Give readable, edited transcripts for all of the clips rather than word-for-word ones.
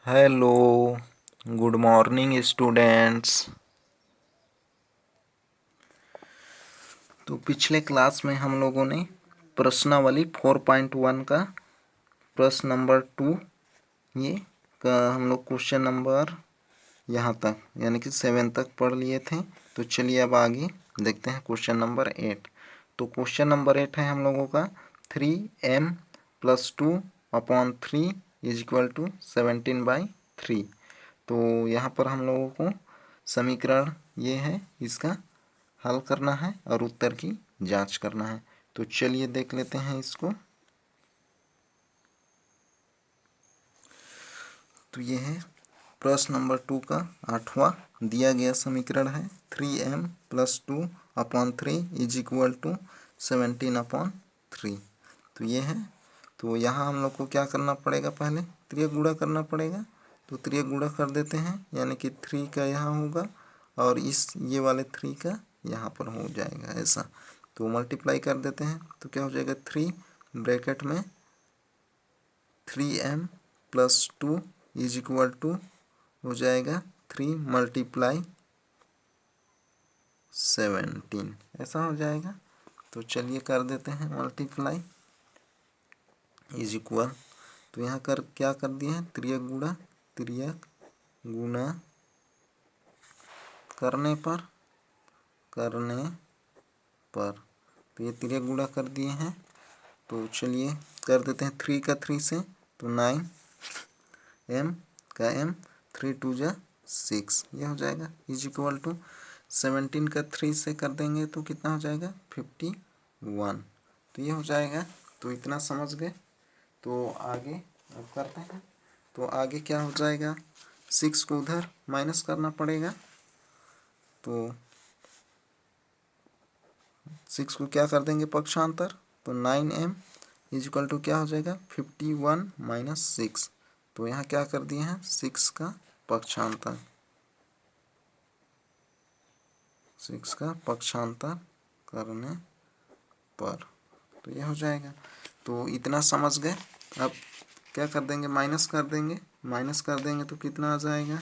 Hello, good morning students. तो पिछले class में हम लोगों ने प्रश्नावली 4.1 का प्रश्न नंबर 2 ये का हम लोग क्वेश्चन नंबर यहाँ तक यानी कि 7 तक पढ़ लिए थे। तो चलिए अब आगे देखते हैं क्वेश्चन नंबर 8। तो क्वेश्चन नंबर 8 है हम लोगों का 3m + 2/3 = 17/3। तो यहाँ पर हम लोगों को समीकरण ये है, इसका हल करना है और उत्तर की जांच करना है। तो चलिए देख लेते हैं इसको। तो ये है प्रश्न नंबर 2 का 8वां दिया गया समीकरण है 3m + 2/3 = 17/3। तो ये है। तो यहाँ हम लोग को क्या करना पड़ेगा, पहले त्रिय गुणा करना पड़ेगा। तो त्रिय गुणा कर देते हैं, यानी कि 3 का यहाँ होगा और ये वाले 3 का यहाँ पर हो जाएगा ऐसा। तो मल्टीप्लाई कर देते हैं तो क्या हो जाएगा 3 ब्रैकेट में 3m + 2 = हो जाएगा 3 × 17 ऐसा हो जाएगा। तो चलिए कर देते हैं मल्टीप्लाई = तो यहाँ कर क्या कर दिए हैं, त्रियक गुणा करने पर तो ये त्रियक गुणा कर दिए हैं। तो चलिए कर देते हैं 3 का 3 से तो 9 m का m 3 × 2 = 6 ये हो जाएगा = 17 का 3 से कर देंगे तो कितना हो जाएगा 51। तो ये हो जाएगा। तो इतना समझ गए। तो आगे अब करते हैं। तो आगे क्या हो जाएगा, 6 को उधर माइनस करना पड़ेगा। तो 6 को क्या कर देंगे पक्षांतर, तो 9m = क्या हो जाएगा 51 - 6। तो यहाँ क्या कर दिए हैं 6 का पक्षांतर करने पर तो यह हो जाएगा। तो इतना समझ गए। अब क्या कर देंगे, माइनस कर देंगे तो कितना आ जाएगा,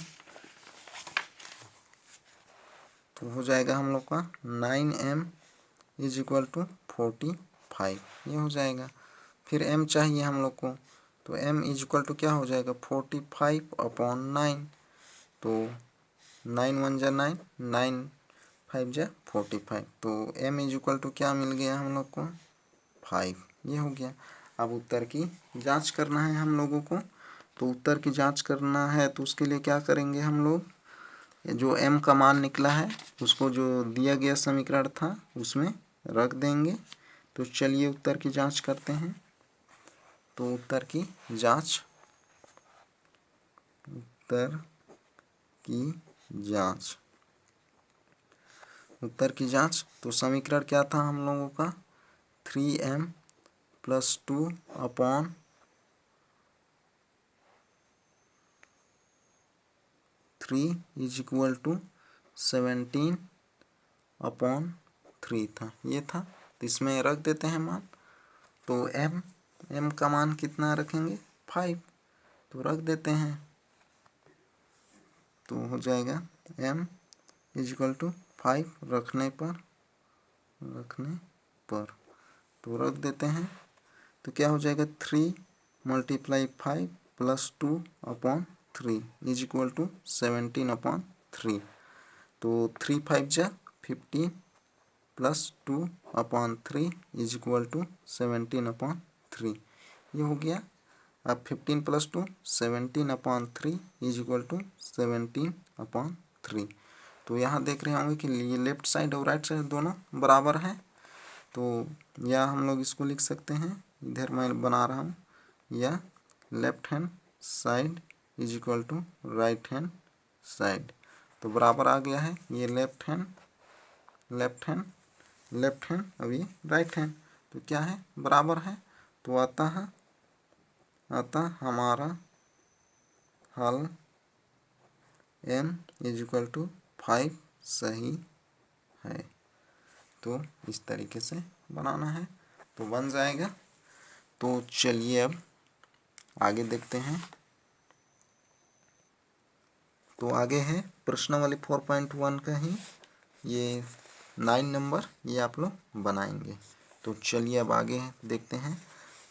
तो हो जाएगा हम लोग का 9m = 45 ये हो जाएगा। फिर m चाहिए हम लोग को, तो m = क्या हो जाएगा 45/9। तो 9 × 1 = 9, 9 × 5 = 45। तो m = क्या मिल गया हम लोग को 5 ये हो गया। अब उत्तर की जांच करना है हम लोगों को। तो उत्तर की जांच करना है तो उसके लिए क्या करेंगे हम लोग, जो m का मान निकला है उसको जो दिया गया समीकरण था उसमें रख देंगे। तो चलिए उत्तर की जांच करते हैं। तो उत्तर की जांच तो समीकरण क्या था हम लोगों का 3m + 2/3 = 17/3 था, ये था। तो इसमें रख देते हैं मान। तो m का मान कितना रखेंगे 5, तो रख देते हैं। तो हो जाएगा m = 5 रखने पर तो रख देते हैं। तो क्या हो जाएगा 3 × 5 + 2/3 = 17/3। तो 3 × 5 = 15 + 2/3 = 17/3 ये हो गया। अब 15 + 2 17/3 = 17/3। तो यहाँ देख रहे होंगे कि ये लेफ्ट साइड और राइट साइड दोनों बराबर हैं। तो या हम लोग इसको लिख सकते हैं, इधर मैं बना रहा हूँ, या left hand side = right hand side. तो बराबर आ गया है, ये लेफ्ट हैंड अभी राइट हैंड, तो क्या है बराबर है। तो अतः हमारा हल m = 5 सही है। तो इस तरीके से बनाना है तो बन जाएगा। तो चलिए अब आगे देखते हैं। तो आगे है प्रश्नावली 4.1 का ही ये 9 नंबर, ये आप लोग बनाएंगे। तो चलिए अब आगे देखते हैं।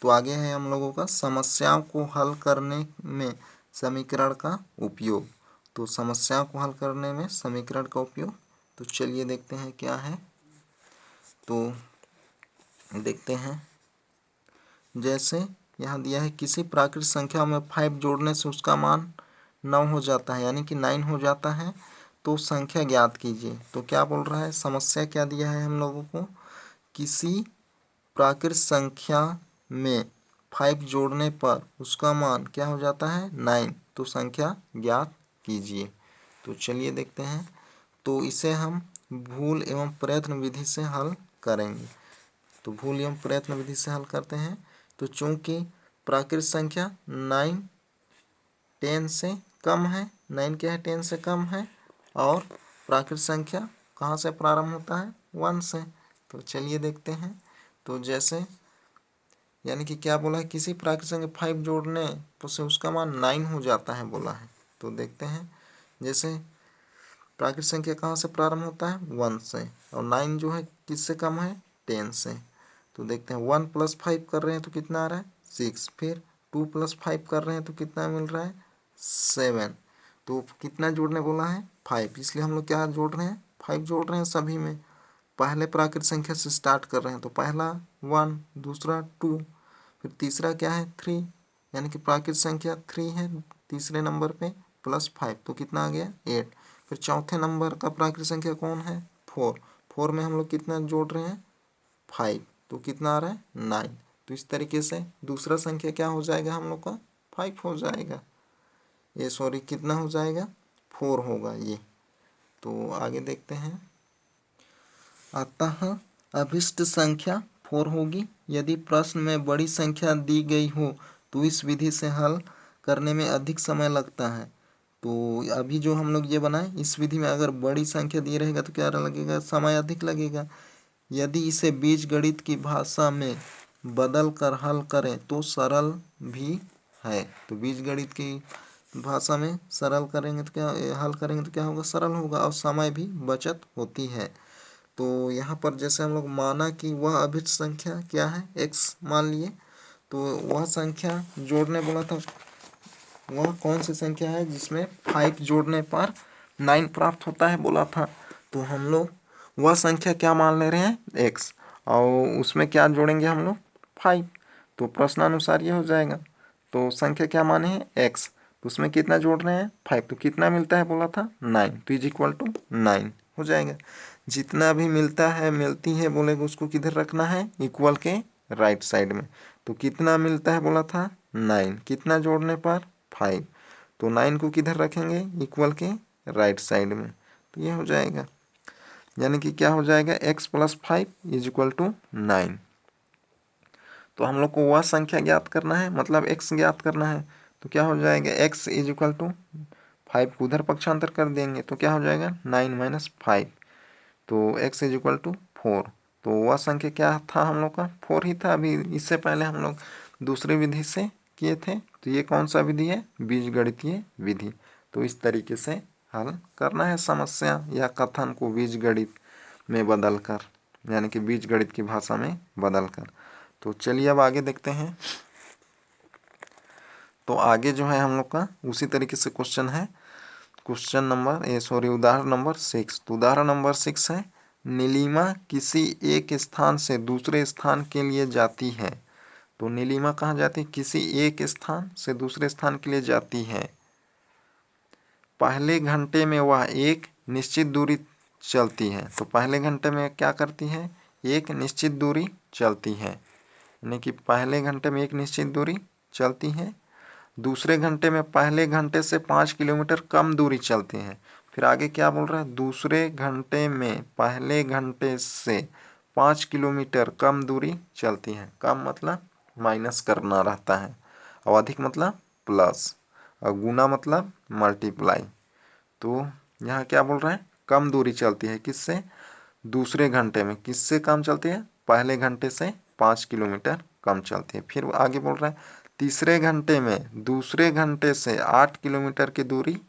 तो आगे है हम लोगों का समस्याओं को हल करने में समीकरण का उपयोग। तो समस्याओं को हल करने में समीकरण का उपयोग, तो चलिए देखते हैं क्या है। तो देखते हैं, जैसे यहाँ दिया है किसी प्राकृतिक संख्या में 5 जोड़ने से उसका मान 9 हो जाता है, यानी कि 9 हो जाता है, तो संख्या ज्ञात कीजिए। तो क्या बोल रहा है, समस्या क्या दिया है हम लोगों को, किसी प्राकृतिक संख्या में 5 जोड़ने पर उसका मान क्या हो जाता है 9, तो संख्या ज्ञात कीजिए। तो चलिए देखते हैं। तो इसे हम भूल एवं प्रयत्न विधि से हल करेंगे। तो भूल एवं प्रयत्न विधि से हल करते हैं। तो चूंकि प्राकृतिक संख्या 9 10 से कम है, 9 क्या है 10 से कम है, और प्राकृतिक संख्या कहाँ से प्रारंभ होता है 1 से। तो चलिए देखते हैं। तो जैसे यानी कि क्या बोला है, किसी प्राकृतिक संख्या 5 जोड़ने से उसका मान 9 हो जाता है बोला है। तो देखते हैं, जैसे प्राकृतिक संख्या कहाँ से प्रारंभ होता है 1 से, और 9 जो है किससे कम है 10 से। तो देखते हैं 1 + 5 कर रहे हैं तो कितना आ रहा है 6, फिर 2 + 5 कर रहे हैं तो कितना मिल रहा है 7। तो कितना जोड़ने बोला है 5, इसलिए हम लोग क्या जोड़ रहे हैं 5 जोड़ रहे हैं सभी में। पहले प्राकृतिक संख्या से स्टार्ट कर रहे हैं, तो पहला 1, दूसरा 2, फिर तीसरा क्या है 3, यानी कि प्राकृतिक संख्या 3 है तीसरे नंबर पे, +5 तो कितना आ गया 8। फिर चौथे नंबर का प्राकृतिक संख्या कौन है 4, 4 में हम लोग कितना जोड़ रहे हैं 5, तो कितना आ रहा है 9। तो इस तरीके से दूसरा संख्या क्या हो जाएगा हम लोग का 5 हो जाएगा, ये सॉरी कितना हो जाएगा 4 होगा ये। तो आगे देखते हैं, अतः अभिष्ट संख्या 4 होगी। यदि प्रश्न में बड़ी संख्या दी गई हो तो इस विधि से हल करने में अधिक समय लगता है। तो अभी जो हम लोग ये बनाए, इस विधि में अगर बड़ी संख्या दी रहेगा तो क्या लगेगा, समय अधिक लगेगा। यदि इसे बीजगणित की भाषा में बदल कर हल करें तो सरल भी है। तो बीजगणित की भाषा में सरल करेंगे तो क्या, हल करेंगे तो क्या होगा, सरल होगा, और समय भी बचत होती है। तो यहाँ पर जैसे हम लोग माना कि वह अभिष्ट संख्या क्या है x मान लिए, तो वह संख्या जोड़ने बोला था, वह कौन सी संख्या है जिसमें 5 जोड़ने पर 9 प्राप्त होता है बोला था। तो हम लोग वह संख्या क्या मान ले रहे हैं x, और उसमें क्या जोड़ेंगे हम लोग 5। तो प्रश्नानुसार ये हो जाएगा। तो संख्या क्या माने हैं x, तो उसमें कितना जोड़ रहे हैं 5, तो कितना मिलता है बोला था 9, तो = 9 हो जाएगा। जितना भी मिलता है मिलती है बोलेगा उसको किधर रखना है इक्वल के राइट साइड में। तो कितना मिलता है बोला था 9, कितना जोड़ने पर 5, तो 9 को किधर रखेंगे इक्वल के राइट साइड में। तो ये हो जाएगा, यानी कि क्या हो जाएगा x + 5 = 9। तो हम लोग को वह संख्या ज्ञात करना है, मतलब x ज्ञात करना है। तो क्या हो जाएगा x = 5 को उधर पक्षांतर कर देंगे तो क्या हो जाएगा 9 - 5, तो x = 4। तो वह संख्या क्या था हम लोग का 4 ही था। अभी इससे पहले हम लोग दूसरी विधि से किए थे। तो ये कौन सा विधि है, बीजगणितीय विधि। तो इस तरीके से हल करना है समस्या या कथन को बीजगणित में बदलकर, यानी कि बीजगणित की भाषा में बदलकर। तो चलिए अब आगे देखते हैं। तो आगे जो है हम लोग का उसी तरीके से क्वेश्चन है, उदाहरण नंबर 6। तो उदाहरण नंबर 6 है, नीलिमा किसी एक स्थान से दूसरे स्थान के लिए जाती है। तो नीलिमा कहाँ जाती है, किसी एक स्थान से दूसरे स्थान के लिए जाती है। पहले घंटे में वह एक निश्चित दूरी चलती है। तो पहले घंटे में क्या करती है, एक निश्चित दूरी चलती है, यानी कि पहले घंटे में एक निश्चित दूरी चलती है। दूसरे घंटे में पहले घंटे से 5 किलोमीटर कम दूरी चलती है। फिर आगे क्या बोल रहा है, दूसरे घंटे में पहले घंटे से 5 किलोमीटर कम दूरी चलती है। कम मतलब माइनस करना रहता है, और अधिक मतलब प्लस, और गुना मतलब मल्टीप्लाई। तो यहाँ क्या बोल रहा है, कम दूरी चलती है किससे, दूसरे घंटे में किससे कम चलती है, पहले घंटे से 5 किलोमीटर कम चलती है। फिर आगे बोल रहा है तीसरे घंटे में दूसरे घंटे से 8 किलोमीटर की दूरी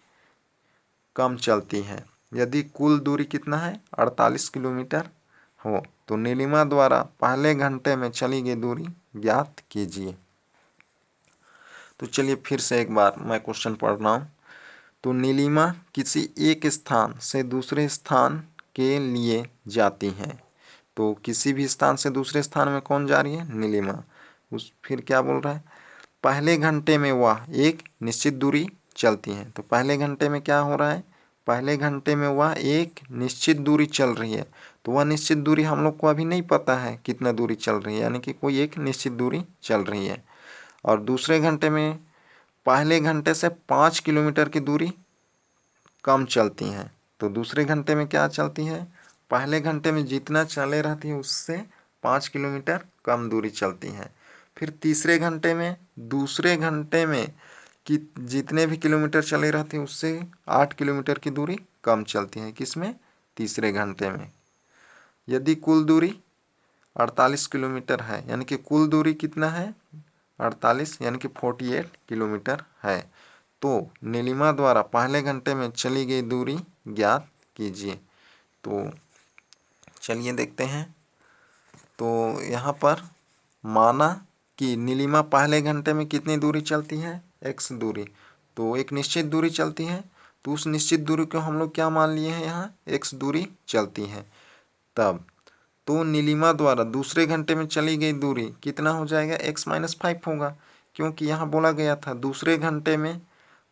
कम चलती है। यदि कुल दूरी कितना है 48 किलोमीटर हो तो नीलिमा द्वारा पहले घंटे में चली गई दूरी ज्ञात कीजिए। तो चलिए फिर से एक बार मैं क्वेश्चन पढ़ रहा हूँ। तो नीलिमा किसी एक स्थान से दूसरे स्थान के लिए जाती है। तो किसी भी स्थान से दूसरे स्थान में कौन जा रही है? नीलिमा। उस फिर क्या बोल रहा है? पहले घंटे में वह एक निश्चित दूरी चलती है। तो पहले घंटे में क्या हो रहा है? पहले घंटे में वह एक निश्चित दूरी चल रही है। तो वह निश्चित दूरी हम लोग को अभी नहीं पता है कितना दूरी चल रही है, यानी कि कोई एक निश्चित दूरी चल रही है। और दूसरे घंटे में पहले घंटे से 5 किलोमीटर की दूरी कम चलती हैं। तो दूसरे घंटे में क्या चलती है? पहले घंटे में जितना चले रहती है उससे 5 किलोमीटर कम दूरी चलती है। फिर तीसरे घंटे में दूसरे घंटे में कि जितने भी किलोमीटर चले रहते हैं उससे 8 किलोमीटर की दूरी कम चलती है। किसमें? तीसरे घंटे में। यदि कुल दूरी 48 किलोमीटर है, यानी कि कुल दूरी कितना है? 48 यानी कि 48 किलोमीटर है। तो नीलिमा द्वारा पहले घंटे में चली गई दूरी ज्ञात कीजिए। तो चलिए देखते हैं। तो यहाँ पर माना कि नीलिमा पहले घंटे में कितनी दूरी चलती है? x दूरी। तो एक निश्चित दूरी चलती है, तो उस निश्चित दूरी को हम लोग क्या मान लिए हैं? यहाँ x दूरी चलती है। तब तो नीलिमा द्वारा दूसरे घंटे में चली गई दूरी कितना हो जाएगा? x-5 होगा, क्योंकि यहाँ बोला गया था दूसरे घंटे में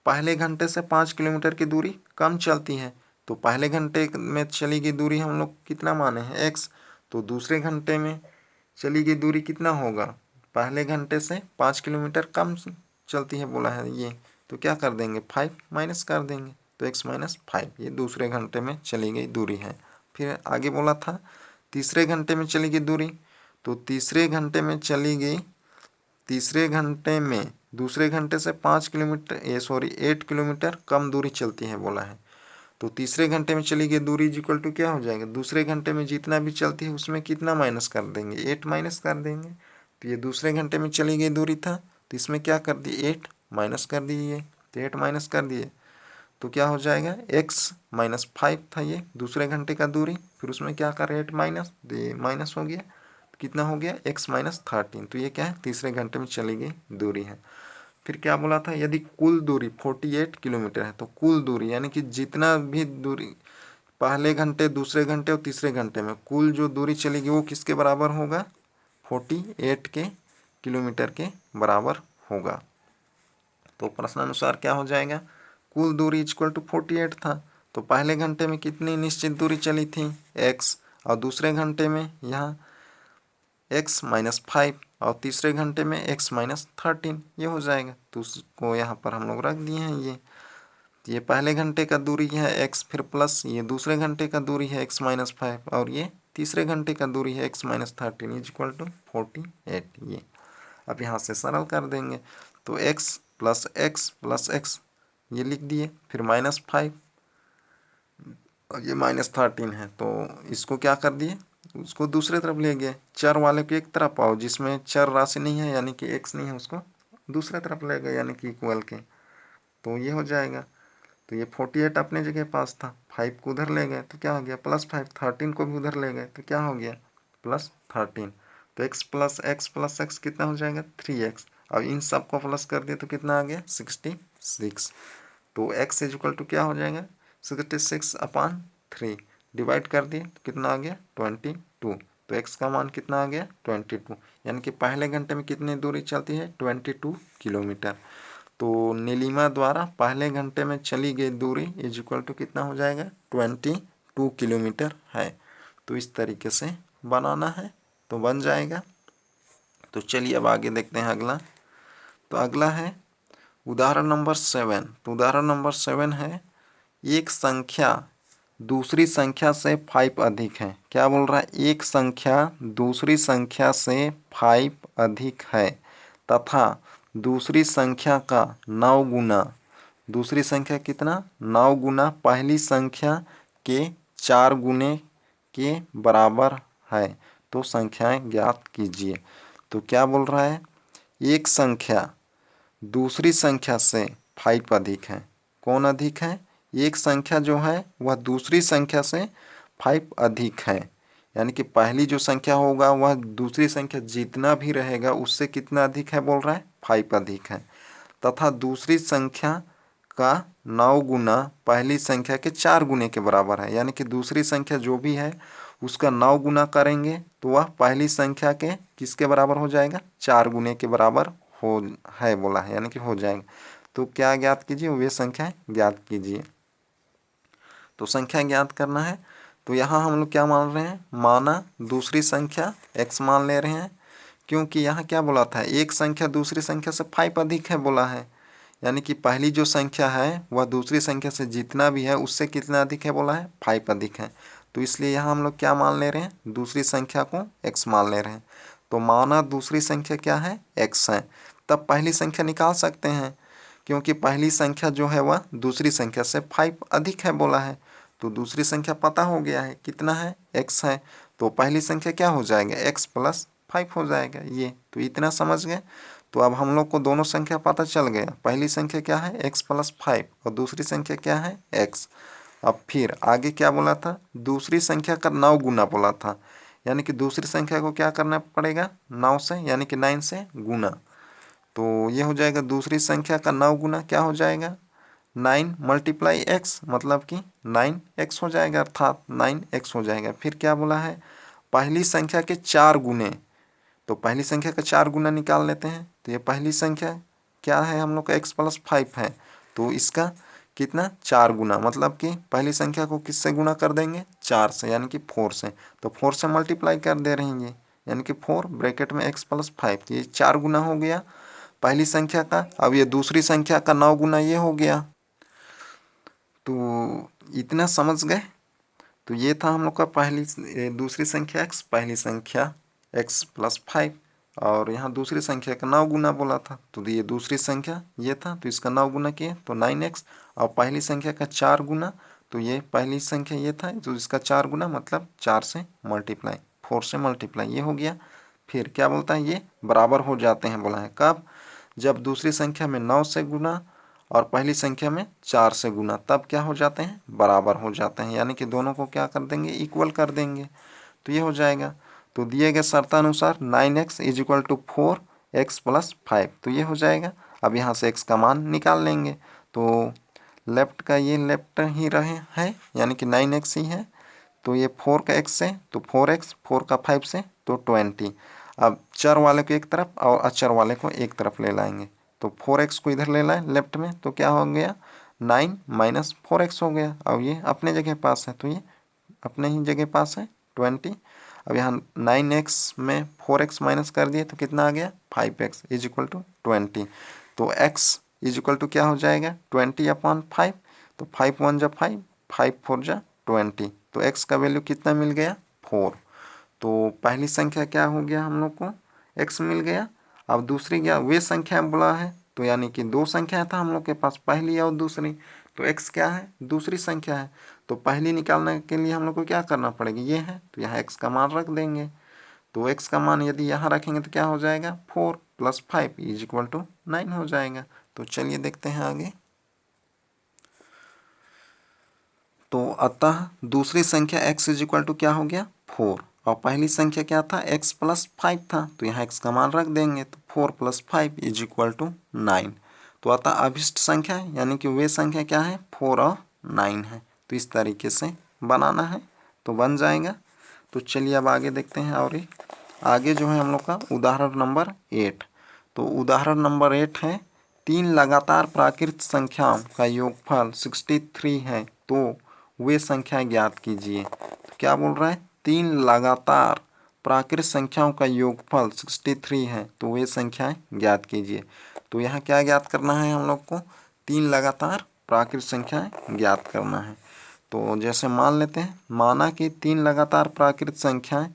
पहले घंटे से 5 किलोमीटर की दूरी कम चलती है। तो पहले घंटे में चली गई दूरी हम लोग कितना माने हैं? x। तो दूसरे घंटे में चली गई दूरी कितना होगा? पहले घंटे से 5 किलोमीटर कम चलती है बोला है ये, तो क्या कर देंगे? 5 माइनस कर देंगे। तो x-5 ये दूसरे घंटे में चली गई दूरी है। फिर आगे बोला था तीसरे घंटे में चली गई दूरी। तो तीसरे घंटे में चली गई, तीसरे घंटे में दूसरे घंटे से 8 किलोमीटर कम दूरी चलती है बोला है। तो तीसरे घंटे में चली गई दूरी इक्वल टू क्या हो जाएगा? दूसरे घंटे में जितना भी चलती है उसमें कितना माइनस कर देंगे? 8 माइनस कर देंगे। तो ये दूसरे घंटे में चली गई दूरी था, तो इसमें क्या कर दिए? 8 माइनस कर दिए। तो 8 माइनस कर दिए तो क्या हो जाएगा? x-5 था ये दूसरे घंटे का दूरी, फिर उसमें क्या कर 8 माइनस, तो ये माइनस हो गया। तो कितना हो गया? x-13। तो ये क्या है? तीसरे घंटे में चली गई दूरी है। फिर क्या बोला था? यदि कुल दूरी 48 किलोमीटर है, तो कुल दूरी यानी कि जितना भी दूरी पहले घंटे, दूसरे घंटे और तीसरे घंटे में कुल जो दूरी चलेगी वो किसके बराबर होगा? 48 के किलोमीटर के बराबर होगा। तो प्रश्नानुसार क्या हो जाएगा? कुल दूरी इक्वल टू 48 था। तो पहले घंटे में कितनी निश्चित दूरी चली थी? x, और दूसरे घंटे में यहाँ x-5 और तीसरे घंटे में x-13 ये हो जाएगा। तो उसको यहाँ पर हम लोग रख दिए हैं। ये पहले घंटे का दूरी है x, फिर प्लस ये दूसरे घंटे का दूरी है x-5 और ये तीसरे घंटे का दूरी है x-13 इक्वल टू 48 ये। अब यहाँ से सरल कर देंगे। तो x plus x plus x ये लिख दिए, फिर -5 और ये -13 है। तो इसको क्या कर दिए? उसको दूसरे तरफ ले गए, चर वाले को एक तरफ आओ, जिसमें चर राशि नहीं है यानी कि x नहीं है उसको दूसरे तरफ ले गए यानी कि इक्वल के। तो ये हो जाएगा। तो ये 48 अपने जगह पास था, 5 को उधर ले गए तो क्या हो गया? +5। 13 को भी उधर ले गए तो क्या हो गया? +13। तो x प्लस एक्स कितना हो जाएगा? 3x। अब इन सब को प्लस कर दिए तो कितना आ गया? 66। तो x इक्वल टू क्या हो जाएगा? 66/3 डिवाइड कर दिए तो कितना आ गया? 22। तो x का मान कितना आ गया? 22। यानी कि पहले घंटे में कितनी दूरी चलती है? 22 किलोमीटर। तो नीलिमा द्वारा पहले घंटे में चली गई दूरी इज इक्वल टू कितना हो जाएगा? 22 किलोमीटर है। तो इस तरीके से बनाना है तो बन जाएगा। तो चलिए अब आगे देखते हैं अगला। तो अगला है उदाहरण नंबर 7। तो उदाहरण नंबर 7 है, एक संख्या दूसरी संख्या से 5 अधिक है। क्या बोल रहा है? एक संख्या दूसरी संख्या से 5 अधिक है तथा दूसरी संख्या का 9 गुना, दूसरी संख्या कितना? 9 गुना पहली संख्या के 4 गुने के बराबर है। तो संख्याएं ज्ञात कीजिए। तो क्या बोल रहा है? एक संख्या दूसरी संख्या से 5 अधिक है। कौन अधिक है? एक संख्या जो है वह दूसरी संख्या से 5 अधिक है, यानी कि पहली जो संख्या होगा वह दूसरी संख्या जितना भी रहेगा उससे कितना अधिक है बोल रहा है, 5 अधिक है, तथा दूसरी संख्या का 9 गुना पहली संख्या के 4 गुने के बराबर है, यानी कि दूसरी संख्या जो भी है उसका 9 गुना करेंगे तो वह पहली संख्या के किसके बराबर हो जाएगा, 4 गुने के बराबर हो है बोला है, यानी कि हो जाएगा। तो क्या ज्ञात कीजिए, वे संख्या ज्ञात कीजिए। तो संख्या ज्ञात करना है तो यहाँ हम लोग क्या मान रहे हैं, माना दूसरी संख्या x मान ले रहे हैं, क्योंकि यहाँ क्या बोला था, एक संख्या दूसरी संख्या से 5 अधिक है बोला है, यानी कि पहली जो संख्या है वह दूसरी संख्या से जितना भी है उससे कितना अधिक है बोला है, 5 अधिक है। तो इसलिए यहाँ हम लोग क्या मान ले रहे हैं, दूसरी संख्या को x मान ले रहे हैं। तो माना दूसरी संख्या क्या है, x है, तब पहली संख्या निकाल सकते हैं, क्योंकि पहली संख्या जो है वह दूसरी संख्या से 5 अधिक है बोला है। तो दूसरी संख्या पता हो गया है कितना है, x है, तो पहली संख्या क्या हो जाएगा, x + 5 हो जाएगा ये। तो इतना समझ गए। तो अब हम लोग को दोनों संख्या पता चल गया, पहली संख्या क्या है x + 5 और दूसरी संख्या क्या है x। अब फिर आगे क्या बोला था, दूसरी संख्या का 9 गुना बोला था, यानी कि दूसरी संख्या को क्या करना पड़ेगा, 9 से यानी कि 9 से गुना। तो ये हो जाएगा दूसरी संख्या का 9 गुना क्या हो जाएगा, 9 × x, मतलब कि 9x हो जाएगा, अर्थात 9x हो जाएगा। फिर क्या बोला है, पहली संख्या के 4 गुने, तो पहली संख्या का 4 गुना निकाल लेते हैं। तो ये पहली संख्या क्या है हम लोग का, x + 5 है, तो इसका कितना, 4 गुना, मतलब कि पहली संख्या को किससे गुना कर देंगे, 4 से, यानी कि 4 से। तो 4 से मल्टीप्लाई कर दे रहे हैं ये, यानी कि 4 ब्रैकेट में x + 5, तो ये 4 गुना हो गया पहली संख्या का। अब ये दूसरी संख्या का 9 गुना ये हो गया। तो इतना समझ गए। तो ये था हम लोग का दूसरी संख्या x, पहली संख्या x + 5, और यहाँ दूसरी संख्या का 9 गुना बोला था, तो ये दूसरी संख्या ये था, तो इसका 9 गुना किए तो 9x, और पहली संख्या का 4 गुना, तो ये पहली संख्या ये था, तो इसका 4 गुना मतलब 4 से मल्टीप्लाई, 4 से मल्टीप्लाई, ये हो गया। फिर क्या बोलता है, ये बराबर हो जाते हैं बोला है, कब, जब दूसरी संख्या में 9 से गुना और पहली संख्या में 4 से गुना, तब क्या हो जाते हैं, बराबर हो जाते हैं, यानी कि दोनों को क्या कर देंगे, इक्वल कर देंगे। तो ये हो जाएगा। तो दिए गए शर्तानुसार 9x = 4x + 5, तो ये हो जाएगा। अब यहाँ से x का मान निकाल लेंगे, तो लेफ्ट का ये लेफ्ट ही रहे है, यानी कि 9x ही है, तो ये 4 का x से तो 4x, 4 का 5 से तो 20। अब चर वाले को एक तरफ और अचर वाले को एक तरफ ले लाएंगे, तो 4x को इधर ले लाए लेफ्ट में, तो क्या हो गया, 9 - 4x हो गया। अब ये अपने जगह पास है, तो ये अपने ही जगह पास है 20। अब यहाँ 9x में 4x माइनस कर दिए तो कितना आ गया, 5x = 20। तो x = क्या हो जाएगा, 20/5, तो 5 × 1 = 5, 5 × 4 = 20, तो x का वैल्यू कितना मिल गया, 4। तो पहली संख्या क्या हो गया, हम लोग को x मिल गया। अब दूसरी क्या, वे संख्या बोला है, तो यानी कि 2 संख्या था हम लोग के पास, पहली और दूसरी, तो x क्या है, दूसरी संख्या है, तो पहली निकालने के लिए हम लोग को क्या करना पड़ेगा, ये है, तो यहाँ x का मान रख देंगे। तो x का मान यदि यहाँ रखेंगे तो क्या हो जाएगा, 4 + 5 = 9 हो जाएगा। तो चलिए देखते हैं आगे। तो अतः दूसरी संख्या x = क्या हो गया, 4, और पहली संख्या क्या था, x + 5 था, तो यहाँ x का मान रख देंगे, तो 4 + 5 = 9। तो अतः अभिष्ट संख्या यानी कि वे संख्या क्या है, 4 और 9 है। तो इस तरीके से बनाना है तो बन जाएगा। तो चलिए अब आगे देखते हैं। और आगे जो है हम लोग का उदाहरण नंबर 8। तो उदाहरण नंबर 8 है, 3 लगातार प्राकृत संख्याओं का योगफल 63 है, तो वे संख्या ज्ञात कीजिए। तो क्या बोल रहा है, 3 लगातार प्राकृत संख्याओं का योगफल 63 है, तो वे संख्याएं ज्ञात कीजिए। तो यहाँ क्या ज्ञात करना है हम लोग को, 3 लगातार प्राकृत संख्याएं ज्ञात करना है। तो जैसे मान लेते हैं, माना कि 3 लगातार प्राकृत संख्याएं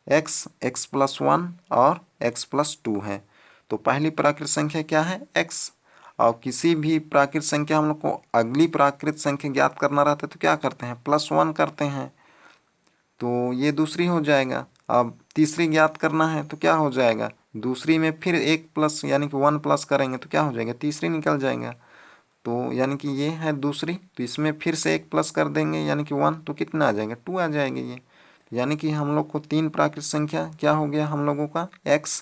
x, x + 1 और x + 2 है। तो पहली प्राकृत संख्या क्या है, x, और किसी भी प्राकृत संख्या हम लोग को अगली प्राकृत संख्या ज्ञात करना रहता है तो क्या करते हैं, +1 करते हैं, तो ये दूसरी हो जाएगा। अब तीसरी ज्ञात करना है तो क्या हो जाएगा, दूसरी में फिर एक प्लस यानी कि 1 प्लस करेंगे तो क्या हो जाएगा, तीसरी निकल जाएगा। तो यानी कि ये है दूसरी, तो इसमें फिर से एक प्लस कर देंगे यानी कि 1, तो कितना आ जाएगा 2 आ जाएगा ये। यानी कि हम लोग को 3 प्राकृत संख्या क्या हो गया हम लोगों का x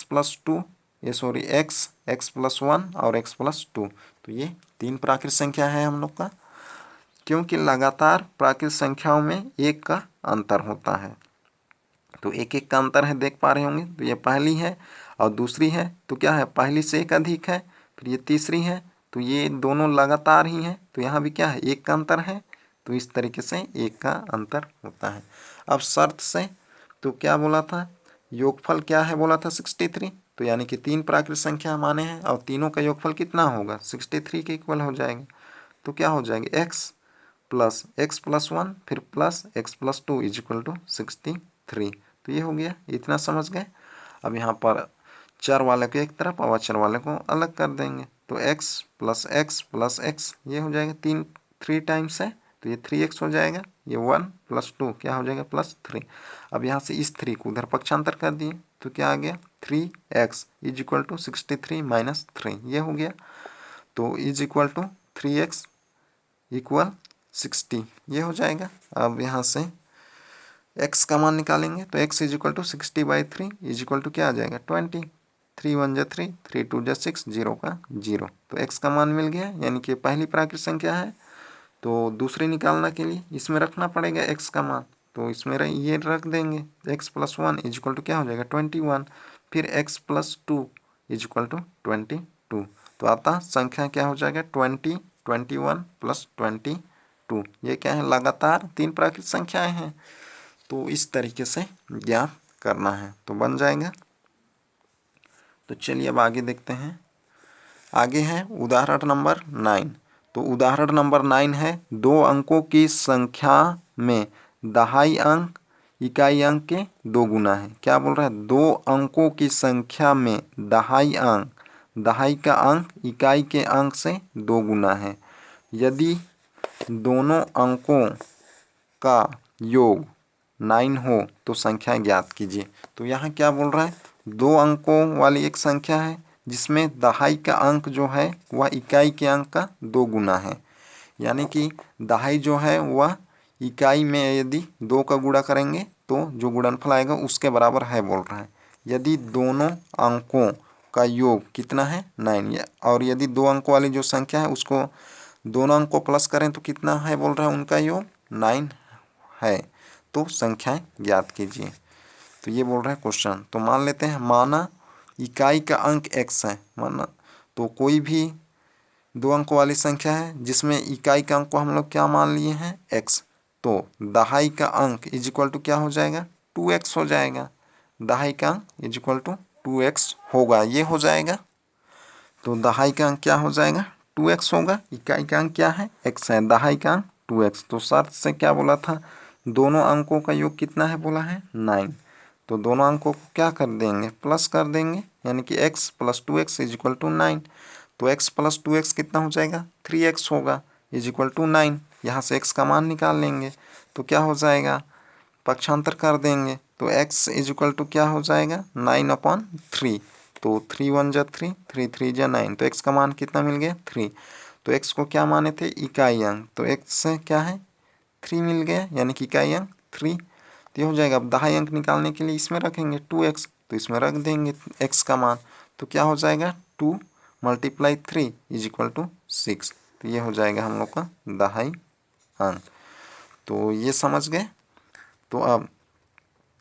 प्लस 2 x प्लस 1 और x प्लस 2। तो ये 3 प्राकृत संख्या है हम लोग का, क्योंकि लगातार प्राकृत संख्याओं में एक का अंतर होता है। तो एक एक का अंतर है, देख पा रहे होंगे। तो ये पहली है और दूसरी है, तो क्या है पहली से एक अधिक है, फिर ये तीसरी है, तो ये दोनों लगातार ही हैं, तो यहाँ भी क्या है एक का अंतर है। तो इस तरीके से एक का अंतर होता है। अब शर्त से तो क्या बोला था, योगफल क्या है बोला था 63, तो यानी कि 3 प्राकृत संख्या माने हैं और तीनों का योगफल कितना होगा 63 के इक्वल हो जाएगा। तो क्या हो जाएगा x प्लस 1 फिर plus x plus 2 is equal to 63। तो ये हो गया, इतना समझ गए। अब यहाँ पर चर वाले को एक तरफ और अचर वाले को अलग कर देंगे। तो x प्लस x ये हो जाएगा 3 टाइम्स है, तो ये 3x हो जाएगा। ये 1 प्लस 2 क्या हो जाएगा +3। अब यहाँ से इस 3 को उधर पक्षांतर कर दिए, तो क्या आ गया 3x is equal to 63 minus 3 ये हो गया। तो is equal to 3x equal 60 ये हो जाएगा। अब यहाँ से x का मान निकालेंगे, तो x is equal to 60/3 is equal to क्या आ जाएगा 20। 3 1 जा 3, 3 2 जा 6, 0 का 0। तो x का मान मिल गया, यानी कि पहली प्राकृत संख्या है। तो दूसरी निकालने के लिए इसमें रखना पड़ेगा x का मान, तो इसमें ये रख देंगे x plus 1 is equal to क्या हो जाएगा 21, फिर x plus 2 is equal to 22। तो आता संख्या क्या हो जाएगा 20, 21 प्लस 22। ये क्या है लगातार 3 प्राकृत संख्याएं हैं, तो इस तरीके से ज्ञात करना है, तो बन जाएगा। तो चलिए अब आगे देखते हैं। आगे है उदाहरण नंबर 9। तो उदाहरण नंबर 9 है 2 अंकों की संख्या में दहाई अंक इकाई अंक के 2 गुना है। क्या बोल रहा है 2 अंकों की संख्या में दहाई का अंक इकाई के अंक से 2 गुना है। यदि दोनों अंकों का योग 9 हो तो संख्या ज्ञात कीजिए। तो यहाँ क्या बोल रहा है 2 अंकों वाली एक संख्या है जिसमें दहाई का अंक जो है वह इकाई के अंक का 2 गुना है। यानी कि दहाई जो है वह इकाई में यदि 2 का गुणा करेंगे तो जो गुणनफल आएगा उसके बराबर है बोल रहा है। यदि दोनों अंकों का योग कितना है 9, और यदि 2 अंकों वाली जो संख्या है उसको दोनों अंक को प्लस करें तो कितना है बोल रहा है उनका योग 9 है। तो संख्याएं ज्ञात कीजिए। तो ये बोल रहा है क्वेश्चन। तो मान लेते हैं माना इकाई का अंक x है, माना तो कोई भी 2 अंकों वाली संख्या है जिसमें इकाई का अंक को हम लोग क्या मान लिए हैं x, तो दहाई का अंक इज इक्वल टू क्या हो जाएगा 2x हो जाएगा। दहाई का अंक इज इक्वल टू 2x होगा, ये हो जाएगा। तो दहाई का अंक क्या हो जाएगा 2x होगा, इकाई का अंक क्या है x है, दहाई का अंक 2x। तो शर्त से क्या बोला था दोनों अंकों का योग कितना है बोला है 9। तो दोनों अंकों को क्या कर देंगे प्लस कर देंगे, यानी कि x plus 2x is equal to 9। तो x प्लस 2x कितना हो जाएगा 3x होगा इज इक्वल टू 9। यहाँ से x का मान निकाल लेंगे, तो क्या हो जाएगा पक्षांतर कर देंगे, तो x इज इक्वल टू क्या हो जाएगा 9/3। तो 3 1 जा 3, 3 3 जा 9, तो x का मान कितना मिल गया 3। तो x को क्या माने थे इकाई अंक, तो x से क्या है 3 मिल गया, यानी कि इकाई अंक 3। तो ये हो जाएगा। अब दहाई अंक निकालने के लिए इसमें रखेंगे 2x, तो इसमें रख देंगे x का मान, तो क्या हो जाएगा 2 × 3 इज इक्वल टू 6। तो ये हो जाएगा हम लोग का दहाई अंक। तो ये समझ गए। तो अब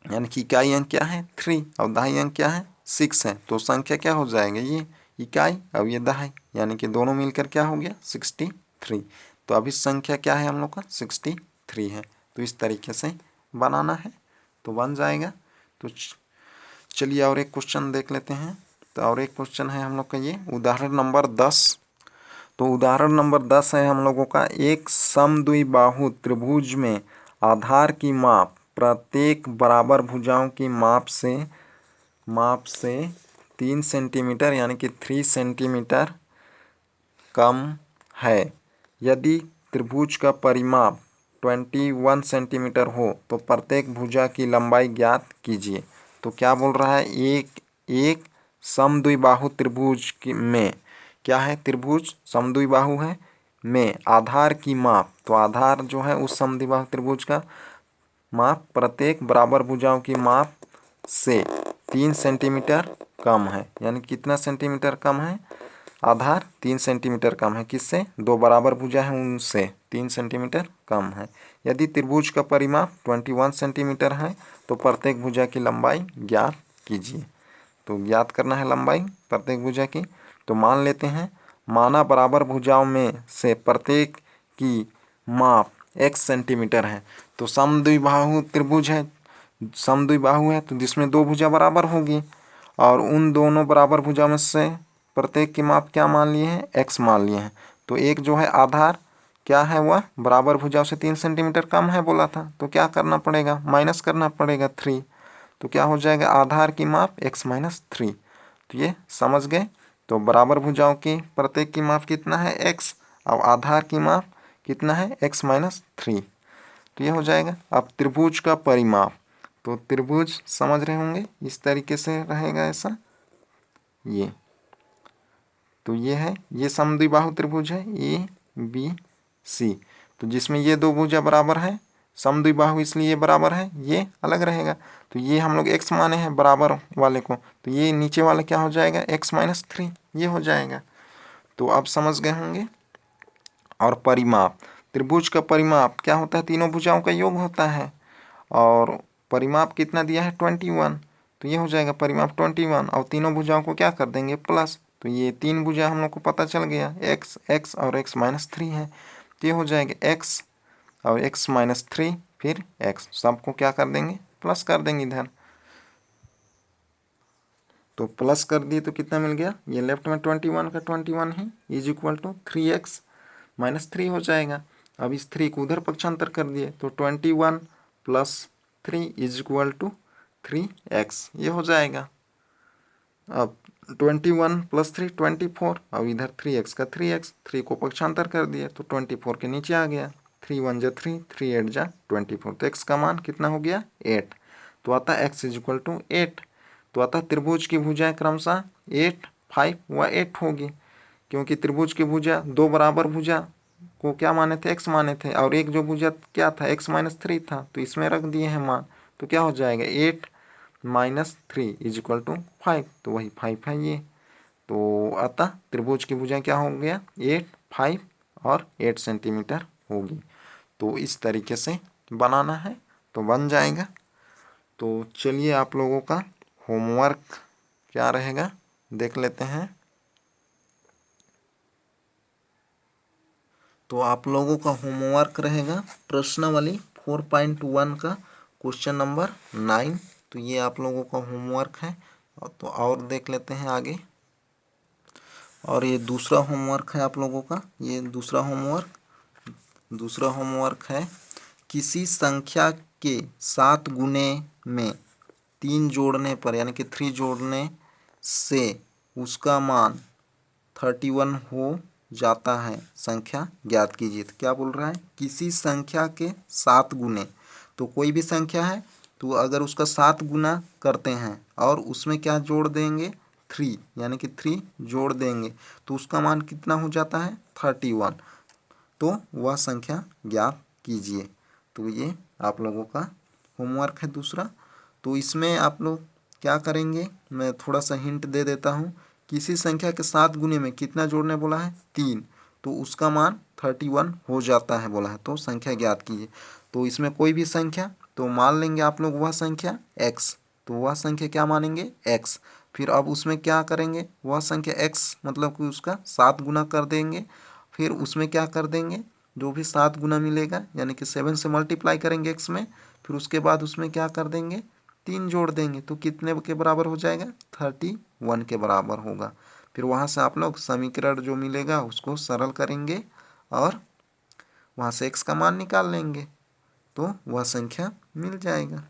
यानी कि इकाई अंक क्या है 3 और दहाई अंक क्या है 6 है, तो संख्या क्या हो जाएगा ये इकाई और ये दहाई, यानी कि दोनों मिलकर क्या हो गया 63। तो अभी संख्या क्या है हम लोग का 63 है। तो इस तरीके से बनाना है तो बन जाएगा। तो चलिए और एक क्वेश्चन देख लेते हैं। तो और एक क्वेश्चन है हम लोग का ये उदाहरण नंबर 10। तो उदाहरण नंबर 10 है हम लोगों का एक समद्विबाहु त्रिभुज में आधार की माप प्रत्येक बराबर भुजाओं की माप से 3 सेंटीमीटर यानी कि 3 सेंटीमीटर कम है। यदि त्रिभुज का परिमाप 21 सेंटीमीटर हो तो प्रत्येक भुजा की लंबाई ज्ञात कीजिए। तो क्या बोल रहा है एक समद्विबाहु त्रिभुज में क्या है, त्रिभुज समद्विबाहु है में आधार की माप, तो आधार जो है उस समद्विबाहु त्रिभुज का माप प्रत्येक बराबर भुजाओं की माप से 3 सेंटीमीटर कम है। यानी कितना सेंटीमीटर कम है, आधार 3 सेंटीमीटर कम है, किससे, दो बराबर भुजा है उनसे 3 सेंटीमीटर कम है। यदि त्रिभुज का परिमाप 21 सेंटीमीटर है तो प्रत्येक भुजा की लंबाई ज्ञात कीजिए। तो ज्ञात करना है लंबाई प्रत्येक भुजा की। तो मान लेते हैं, माना बराबर भुजाओं में से प्रत्येक की माप x सेंटीमीटर है। तो समद्विबाहु त्रिभुज है, समद्विबाहु है तो जिसमें दो भुजा बराबर होगी, और उन दोनों बराबर भुजा में से प्रत्येक की माप क्या मान लिए हैं, x मान लिए हैं। तो एक जो है आधार क्या है, वह बराबर भुजाओं से 3 सेंटीमीटर कम है बोला था, तो क्या करना पड़ेगा, माइनस करना पड़ेगा 3। तो क्या हो जाएगा, आधार की माप x माइनस 3। तो ये समझ गए। तो बराबर भुजाओं की प्रत्येक की माप कितना है, x, और आधार की माप कितना है, x माइनस 3। तो ये हो जाएगा। अब त्रिभुज का परिमाप, तो त्रिभुज समझ रहे होंगे इस तरीके से रहेगा ऐसा, ये तो ये है, ये समद्विबाहु त्रिभुज है ABC, तो जिसमें ये दो भुजा बराबर है, समद्विबाहु इसलिए ये बराबर है, ये अलग रहेगा। तो ये हम लोग x माने हैं बराबर वाले को, तो ये नीचे वाला क्या हो जाएगा, x माइनस 3, ये हो जाएगा। तो आप समझ गए होंगे। और परिमाप, त्रिभुज का परिमाप क्या होता है, तीनों भुजाओं का योग होता है, और परिमाप कितना दिया है, 21। तो ये हो जाएगा परिमाप 21, और तीनों भुजाओं को क्या कर देंगे, प्लस। तो ये तीन भुजा हम लोग को पता चल गया, x, x और x माइनस 3 है। तो ये हो जाएगा x और x माइनस 3 फिर x, सबको क्या कर देंगे, प्लस कर देंगे इधर। तो प्लस कर दिए तो कितना मिल गया, ये लेफ्ट में 21 का 21 ही is equal to 3x minus 3 हो जाएगा। अब इस 3 को उधर पक्षांतर कर दिए तो 21 plus 3 is equal to 3x, ये हो जाएगा। अब 21 प्लस 3 24, अब इधर 3x का 3x, 3 को पक्षांतर कर दिए तो 24 के नीचे आ गया, 3 1 जा 3, 3 8 जा 24, तो x का मान कितना हो गया, 8। तो आता x इज इक्वल टू 8। तो अतः त्रिभुज की भुजाएं क्रमशः 8, 5 व 8 होगी, क्योंकि त्रिभुज की भुजा दो बराबर भुजा को क्या माने थे, x माने थे, और एक जो भुजा क्या था, x माइनस 3 था, तो इसमें रख दिए हैं मान। तो क्या हो जाएगा, 8 माइनस 3 इज इक्वल टू 5, तो वही 5 है ये। तो अतः त्रिभुज की भुजाएं क्या हो गया, 8, 5 और 8 सेंटीमीटर होगी। तो इस तरीके से बनाना है तो बन जाएगा। तो चलिए आप लोगों का होमवर्क क्या रहेगा देख लेते हैं। तो आप लोगों का होमवर्क रहेगा प्रश्नावली 4.1 का क्वेश्चन नंबर 9। तो ये आप लोगों का होमवर्क है। तो और देख लेते हैं आगे। और ये दूसरा होमवर्क है आप लोगों का, ये दूसरा होमवर्क है, किसी संख्या के 7 गुने में 3 जोड़ने पर, यानी कि 3 जोड़ने से उसका मान 31 हो जाता है, संख्या ज्ञात कीजिए। तो क्या बोल रहा है, किसी संख्या के 7 गुने, तो कोई भी संख्या है तो अगर उसका 7 गुना करते हैं और उसमें क्या जोड़ देंगे, 3, यानी कि 3 जोड़ देंगे तो उसका मान कितना हो जाता है, 31। तो वह संख्या ज्ञात कीजिए। तो ये आप लोगों का होमवर्क है दूसरा। तो इसमें आप लोग क्या करेंगे, मैं थोड़ा सा हिंट दे देता हूँ। किसी संख्या के 7 गुने में कितना जोड़ने बोला है, 3, तो उसका मान 31 हो जाता है बोला है, तो संख्या ज्ञात कीजिए। तो इसमें कोई भी संख्या, तो मान लेंगे आप लोग वह संख्या x, तो वह संख्या क्या मानेंगे, x। फिर अब उसमें क्या करेंगे, वह संख्या x मतलब कि उसका 7 गुना कर देंगे। फिर उसमें क्या कर देंगे, जो भी 7 गुना मिलेगा यानी कि 7 से मल्टीप्लाई करेंगे x में, फिर उसके बाद उसमें क्या कर देंगे, 3 जोड़ देंगे, तो कितने के बराबर हो जाएगा, 31 के बराबर होगा। फिर वहाँ से आप लोग समीकरण जो मिलेगा उसको सरल करेंगे और वहाँ से x का मान निकाल लेंगे, तो वह संख्या मिल जाएगा।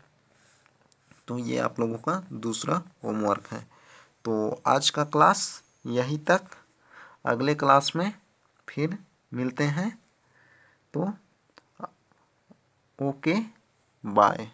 तो ये आप लोगों का दूसरा होमवर्क है। तो आज का क्लास यहीं तक, अगले क्लास में फिर मिलते हैं। तो ओके, बाय।